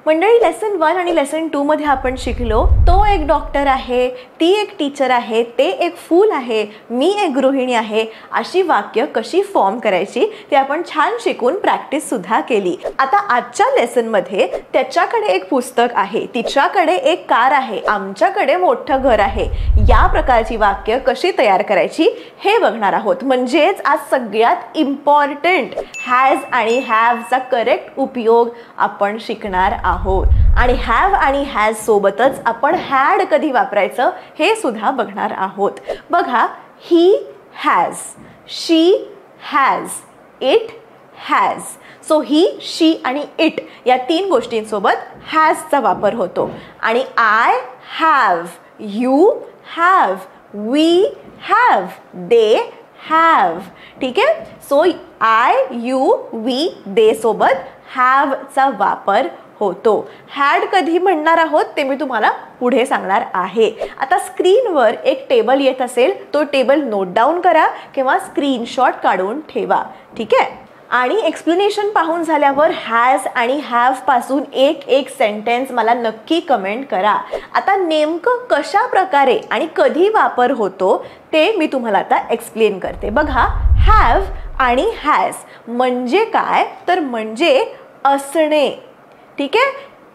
मंडळी, लेसन 1 आणि लेसन 2 मध्ये आपण शिकलो, तो एक डॉक्टर आहे, ती एक टीचर आहे, ते एक फूल आहे, मी एक गृहिणी आहे, अशी वाक्य कशी फॉर्म करायची ते आपण छान शिकून प्रॅक्टिस सुद्धा केली. आता आजच्या लेसन मध्ये त्याच्याकडे एक पुस्तक आहे, तिच्याकडे एक कार आहे, आमच्याकडे मोठं घर आहे, या प्रकारची वाक्य कशी तयार करायची हे बघणार आहोत. म्हणजेच आज सगळ्यात इम्पॉर्टंट हॅज आणि हॅवचा करेक्ट उपयोग आपण शिकणार आहोत. आणि हॅव आणि हॅज सोबतच आपण हॅड कधी वापरायचं हे सुद्धा बघणार आहोत. बघा, he has, she has, it has. So he, she आणि इट या तीन गोष्टींसोबत हॅजचा वापर होतो. आणि I have, you have, we have, they have. ठीक आहे. So I, you, we, they सोबत हॅवचा वापर होतो. हॅड कधी म्हणणार आहोत ते मी तुम्हाला पुढे सांगणार आहे. आता स्क्रीनवर एक टेबल येत असेल, तो टेबल नोट डाऊन करा किंवा स्क्रीनशॉट काढून ठेवा. ठीक आहे. आणि एक्सप्लेनेशन पाहून झाल्यावर हॅज आणि हॅव पासून एक एक सेंटेन्स मला नक्की कमेंट करा. आता नेमकं कशा प्रकारे आणि कधी वापर होतो ते मी तुम्हाला आता एक्सप्लेन करते. बघा, हॅव आणि हॅज म्हणजे काय, तर म्हणजे असणे. ठीक आहे.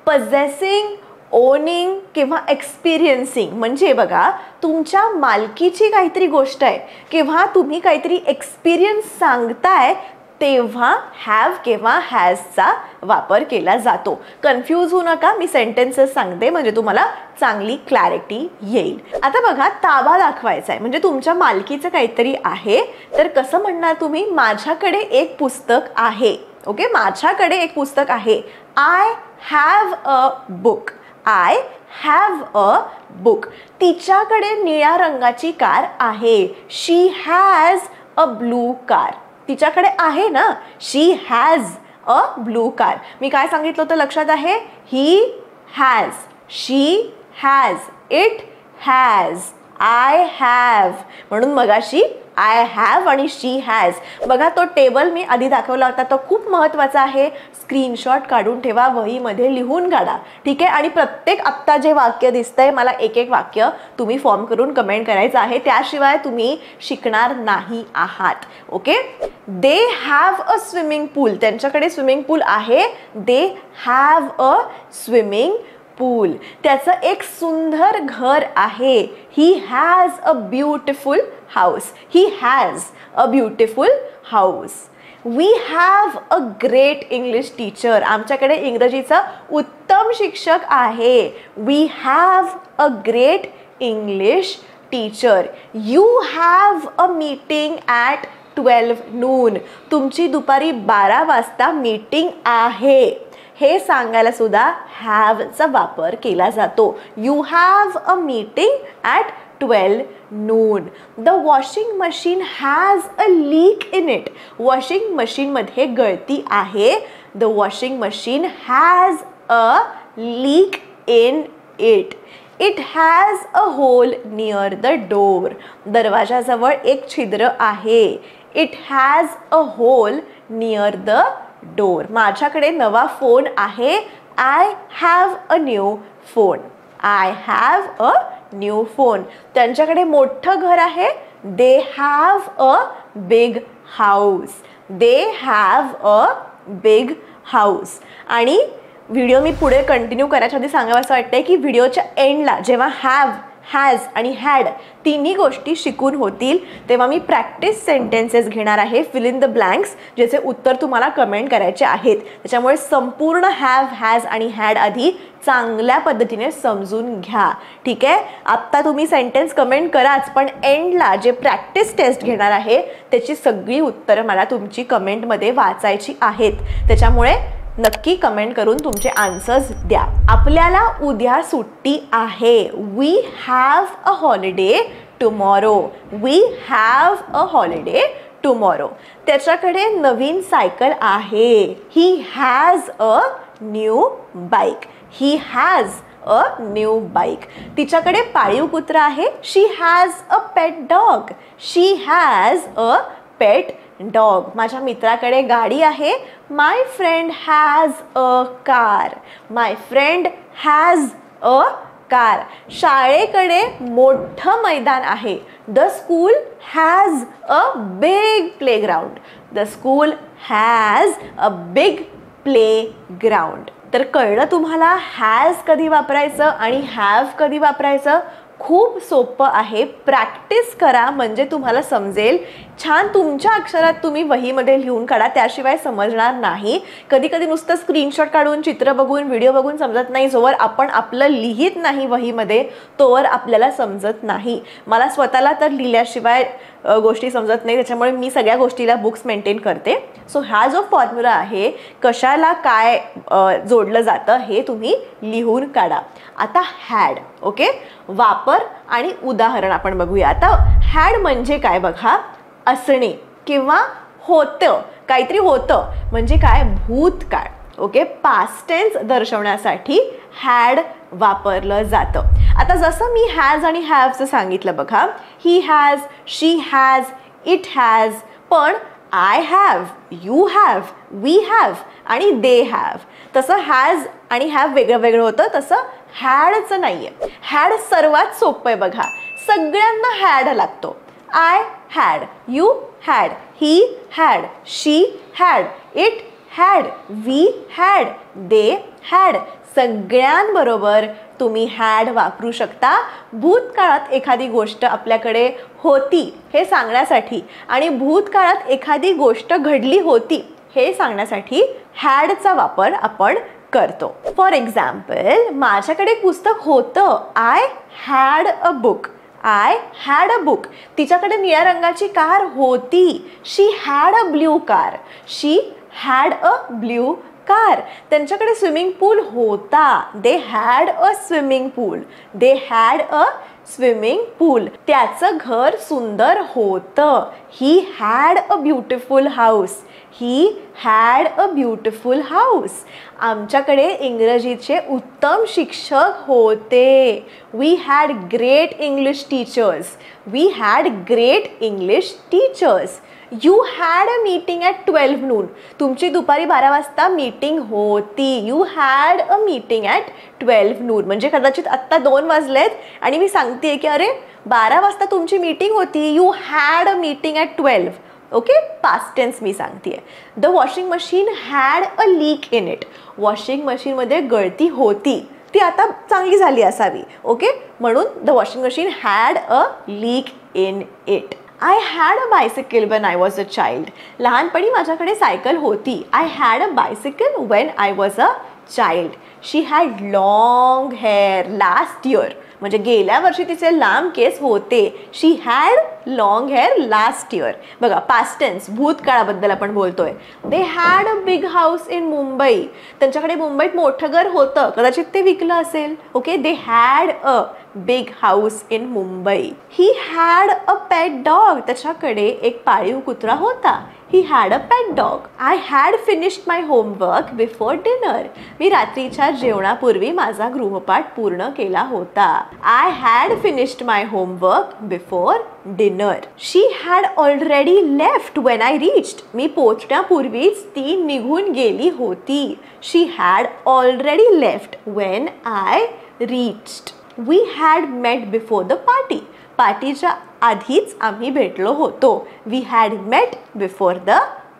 पजेसिंग, ओनिंग किंवा एक्सपिरियन्सिंग म्हणजे बघा, तुमच्या मालकीची काहीतरी गोष्ट आहे किंवा तुम्ही काहीतरी एक्सपिरियन्स सांगताय तेव्हा हॅव किंवा हॅजचा वापर केला जातो. कन्फ्यूज होऊ नका, मी सेंटेन्सेस सांगते म्हणजे तुम्हाला चांगली क्लॅरिटी येईल. आता बघा, ताबा दाखवायचा आहे म्हणजे तुमच्या मालकीचं काहीतरी आहे, तर कसं म्हणणार तुम्ही, माझ्याकडे एक पुस्तक आहे. ओके, माझ्याकडे एक पुस्तक आहे. I have a book. I have a book. तिच्याकडे निळ्या रंगाची कार आहे. She has a blue car. तिच्याकडे आहे ना, शी हॅज अ ब्लू कार. मी काय सांगितलं होतं लक्षात आहे? He has, she has, it has, I have. म्हणून मगाशी आय हॅव आणि शी हॅज. बघा, तो टेबल मी आधी दाखवला होता, तो खूप महत्त्वाचा आहे. स्क्रीनशॉट काढून ठेवा, वहीमध्ये लिहून काढा. ठीक आहे. आणि प्रत्येक आत्ता जे वाक्य दिसतंय मला एक एक वाक्य तुम्ही फॉर्म करून कमेंट करायचं आहे, त्याशिवाय तुम्ही शिकणार नाही आहात. Okay. They have a swimming pool. त्यांच्याकडे स्विमिंग पूल आहे. They have a swimming pool. त्याचं एक सुंदर घर आहे. He has a beautiful house. He has a beautiful house. We have a great English teacher. आमच्याकडे इंग्रजीचा उत्तम शिक्षक आहे. We have a great English teacher. You have a meeting at 12 noon. तुमची दुपारी 12 वाजता मीटिंग आहे हे सांगायला सुद्धा हॅवचा वापर केला जातो. You have a meeting at 12 noon. The washing machine has a leak in it. Washing मशीनमध्ये गळती आहे. The washing machine has a leak in it. It has a hole near the door. दरवाजाजवळ एक छिद्र आहे. It has a hole near the door. माझ्याकडे नवा phone आहे. I have a new phone. I have a new phone. त्यांच्याकडे मोठं घर आहे. They have a big house. They have a big house. आणि व्हिडिओ मी पुढे कंटिन्यू करायच्या आधी सांगावं वाटतंय की व्हिडिओच्या एंडला जेव्हा हॅव, हॅज आणि हॅड तिन्ही गोष्टी शिकून होतील तेव्हा मी प्रॅक्टिस सेंटेन्सेस घेणार आहे, फिल इन द ब्लँक्स, ज्याचे उत्तर तुम्हाला कमेंट करायचे आहेत. त्याच्यामुळे संपूर्ण हॅव, हॅज आणि हॅड आधी चांगल्या पद्धतीने समजून घ्या. ठीक आहे. आत्ता तुम्ही सेंटेन्स कमेंट कराच, पण एंडला जे प्रॅक्टिस टेस्ट घेणार आहे त्याची सगळी उत्तरं मला तुमची कमेंटमध्ये वाचायची आहेत. त्याच्यामुळे नक्की कमेंट करून तुमचे आन्सर्स द्या. आपल्याला उद्या सुट्टी आहे. We have a holiday tomorrow. We have a holiday tomorrow. त्याच्याकडे नवीन सायकल आहे. He has a new bike. He has a new bike. तिच्याकडे पाळीव कुत्रा आहे. She has a pet dog. She has a pet dog. माझ्या मित्राकडे गाडी आहे. My friend has a car. My friend has a car. शाळेकडे मोठं मैदान आहे. The school has a big playground. The school has a big playground. तर कळलं तुम्हाला हॅज कधी वापरायचं आणि हॅव कधी वापरायचं. खूप सोपं आहे. प्रॅक्टिस करा म्हणजे तुम्हाला समजेल. छान तुमच्या अक्षरात तुम्ही वहीमध्ये लिहून काढा, त्याशिवाय समजणार नाही. कधी कधी नुसतं स्क्रीनशॉट काढून, चित्र बघून, व्हिडिओ बघून समजत नाही. जोवर आपण आपलं लिहित नाही वहीमध्ये तोवर आपल्याला समजत नाही. मला स्वतःला तर लिहिल्याशिवाय गोष्टी समजत नाही, त्याच्यामुळे मी सगळ्या गोष्टीला बुक्स मेंटेन करते. सो हा जो फॉर्म्युला आहे, कशाला काय जोडलं जातं हे तुम्ही लिहून काढा. आता हॅड. ओके, वापर आणि उदाहरण आपण बघूया. आता हॅड म्हणजे काय बघा, असणे किंवा होतं, काहीतरी होतं म्हणजे काय, भूतकाळ. ओके, पास्ट टेन्स दर्शवण्यासाठी हॅड वापरलं जातं. आता जसं मी हॅज आणि हॅवचं सांगितलं बघा, he has, she has, it has, पण I have, you have, we have आणि दे हॅव. तसं हॅज आणि हॅव वेगळं वेगळं होतं, तसं हॅडचं नाही आहे. हॅड सर्वात सोपं आहे बघा, सगळ्यांना हॅड लागतो. I had, you had, he had, she had, it had, we had, they had. सगळ्यांबरोबर तुम्ही हॅड वापरू शकता. भूतकाळात एखादी गोष्ट आपल्याकडे होती हे सांगण्यासाठी आणि भूतकाळात एखादी गोष्ट घडली होती हे सांगण्यासाठी हॅडचा वापर आपण करतो. फॉर एक्झाम्पल, माझ्याकडे एक पुस्तक होतं. I had a book. I had a book. तिच्याकडे निळ्या रंगाची कार होती. She had a blue car. She had a blue car. त्यांच्याकडे स्विमिंग पूल होता. They had a swimming pool. They had a swimming pool. त्याचं घर सुंदर होतं. He had a beautiful house. He had a beautiful house. आमच्याकडे इंग्रजीचे उत्तम शिक्षक होते. We had great English teachers. We had great English teachers. You had a meeting at 12 noon. तुमची दुपारी 12 वाजता मीटिंग होती. You had a meeting at 12 noon. म्हणजे कदाचित आत्ता 2 वाजलेत आणि मी सांगते की अरे 12 वाजता तुमची मीटिंग होती. You had a meeting at 12. Okay, past tense मी सांगते. The washing machine had a leak in it. Washing मशीनमध्ये गळती होती, ती आता चांगली झाली असावी. ओके, म्हणून the washing machine had a leak in it. I had a bicycle when I was a child. लहानपणी माझ्याकडे सायकल होती. I had a bicycle when I was a child. She had long hair last year. म्हणजे गेल्या वर्षी तिचे लांब केस होते. She had long hair last year. बघा, पास्ट टेन्स, भूतकाळाबद्दल आपण बोलतोय. They had a big house in Mumbai. त्यांच्याकडे मुंबईत मोठं घर होतं, कदाचित ते विकलं असेल. Okay, they had a big house in Mumbai. He had a pet dog. त्याच्याकडे एक पाळीव कुत्रा होता. He had a pet dog. I had finished my homework before dinner. मी रात्रीच्या जेवणापूर्वी माझा गृहपाठ पूर्ण केला होता. I had finished my homework before dinner. She had already left when I reached. मी पोचण्यापूर्वीच ती निघून गेली होती. She had already left when I reached. We had met before the party. पार्टीच्या आधीच आम्ही भेटलो होतो. We had met before the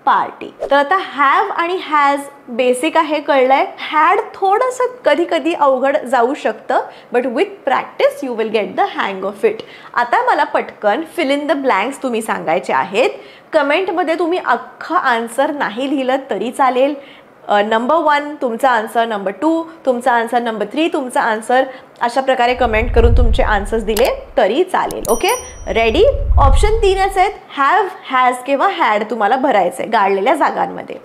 party. तर आता हॅव आणि हॅज बेसिक आहे, कळलंय. हॅड थोडंसं कधी कधी अवघड जाऊ शकतं, but with practice you will get the hang of it. आता मला पटकन फिल इन द ब्लँक्स तुम्ही सांगायचे आहेत. कमेंटमध्ये तुम्ही अख्खं आन्सर नाही लिहिलं तरी चालेल. नंबर 1 तुमचा आन्सर, नंबर 2 तुमचा आन्सर, नंबर 3 तुमचा आन्सर. अशा प्रकारे कमेंट करून तुमचे आन्सर्स दिले तरी चालेल. Okay, ready. ऑप्शन 3च आहेत, हॅव, हॅज किंवा हॅड तुम्हाला भरायचं आहे गाळलेल्या जागांमध्ये.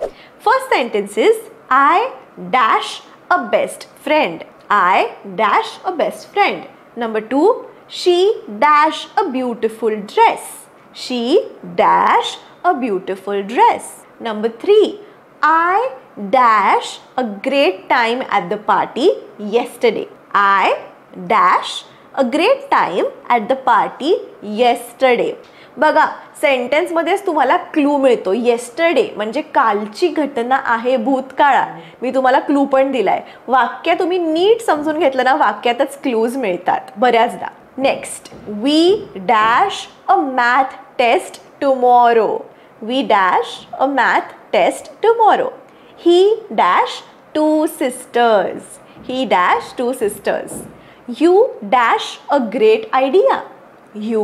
First sentence is I dash a best friend. I dash a best friend. Number 2, she dash a beautiful dress. She dash a beautiful dress. Number 3, I dash a great time at the party yesterday. I dash a great time at the party yesterday. बघा सेंटेन्समध्येच तुम्हाला clue मिळतो. Yesterday म्हणजे कालची घटना आहे, भूतकाळात. मी तुम्हाला clue पण दिलाय. वाक्य तुम्ही नीट समजून घेतलं ना, वाक्यातच क्लूज मिळतात बऱ्याचदा. Next, we dash a math test tomorrow. We dash a math test tomorrow. He dash two sisters. He dash two sisters. You dash a great idea. You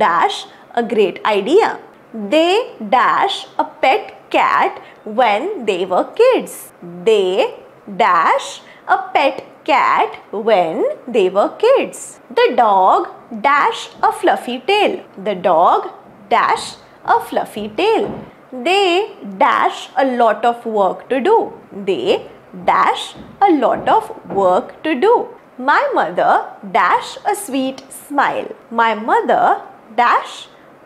dash a great idea. They dash a pet cat when they were kids. They dash a pet cat when they were kids. The dog dash a fluffy tail. The dog dash a fluffy tail. They dash a lot of work to do. They dash a lot of work to do. My mother dash a sweet smile. My mother dash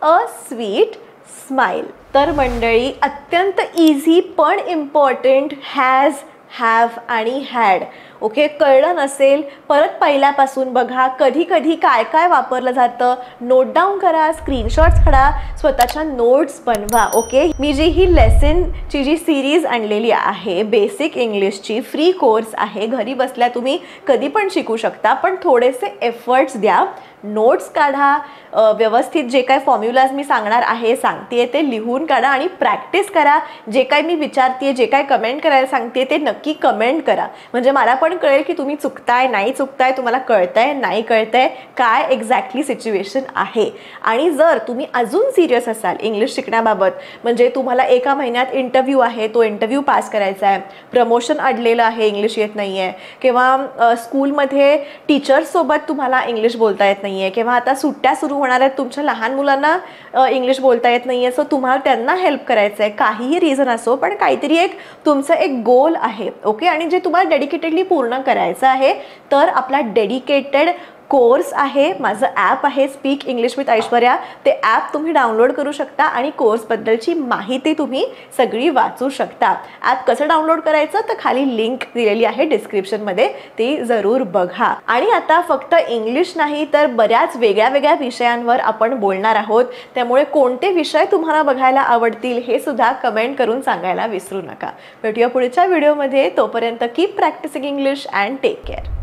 a sweet smile. तर मंडळी अत्यंत easy पण important has, have आणि had. Okay, कळलं नसेल परत पहिल्यापासून बघा. कधी कधी काय काय वापरलं जातं नोट डाऊन करा, स्क्रीनशॉट्स काढा, स्वतःच्या नोट्स बनवा. ओके, मी जी ही लेसनची जी सिरीज आणलेली आहे बेसिक इंग्लिशची फ्री कोर्स आहे. घरी बसल्या तुम्ही कधी पण शिकू शकता, पण थोडेसे एफर्ट्स द्या. नोट्स काढा, व्यवस्थित जे काय फॉर्म्युलाज मी सांगणार आहे सांगते ते लिहून काढा आणि प्रॅक्टिस करा. जे काय मी विचारते, जे काय कमेंट करायला सांगते ते नक्की कमेंट करा. म्हणजे मला पण कळेल की तुम्ही चुकताय नाही चुकताय, तुम्हाला कळतंय नाही कळतंय, काय एक्झॅक्टली सिच्युएशन आहे. आणि जर तुम्ही अजून सिरियस असाल इंग्लिश शिकण्याबाबत, म्हणजे तुम्हाला एका महिन्यात इंटरव्ह्यू आहे, तो इंटरव्ह्यू पास करायचा आहे, प्रमोशन अडलेलं आहे, इंग्लिश येत नाही आहे, किंवा स्कूलमध्ये टीचर्ससोबत तुम्हाला इंग्लिश बोलता येत नाही आहे, किंवा आता सुट्ट्या सुरू होणार आहेत, तुमच्या लहान मुलांना इंग्लिश बोलता येत नाही आहे, सो तुम्हाला त्यांना हेल्प करायचं आहे, काहीही रिझन असो, पण काहीतरी एक तुमचं एक गोल आहे. ओके, आणि जे तुम्हाला डेडिकेटेडली पूर्ण करायचं आहे, तर आपला डेडिकेटेड कोर्स आहे, माझं ॲप आहे स्पीक इंग्लिश विथ ऐश्वर्या. ते ॲप तुम्ही डाउनलोड करू शकता आणि कोर्सबद्दलची माहिती तुम्ही सगळी वाचू शकता. ॲप कसं डाउनलोड करायचं तर खाली लिंक दिलेली आहे डिस्क्रिप्शनमध्ये, ती जरूर बघा. आणि आता फक्त इंग्लिश नाही तर बऱ्याच वेगळ्या वेगळ्या विषयांवर आपण बोलणार आहोत. त्यामुळे कोणते विषय तुम्हाला बघायला आवडतील हे सुद्धा कमेंट करून सांगायला विसरू नका. भेटूया पुढच्या व्हिडिओमध्ये. तोपर्यंत keep practising English and take care.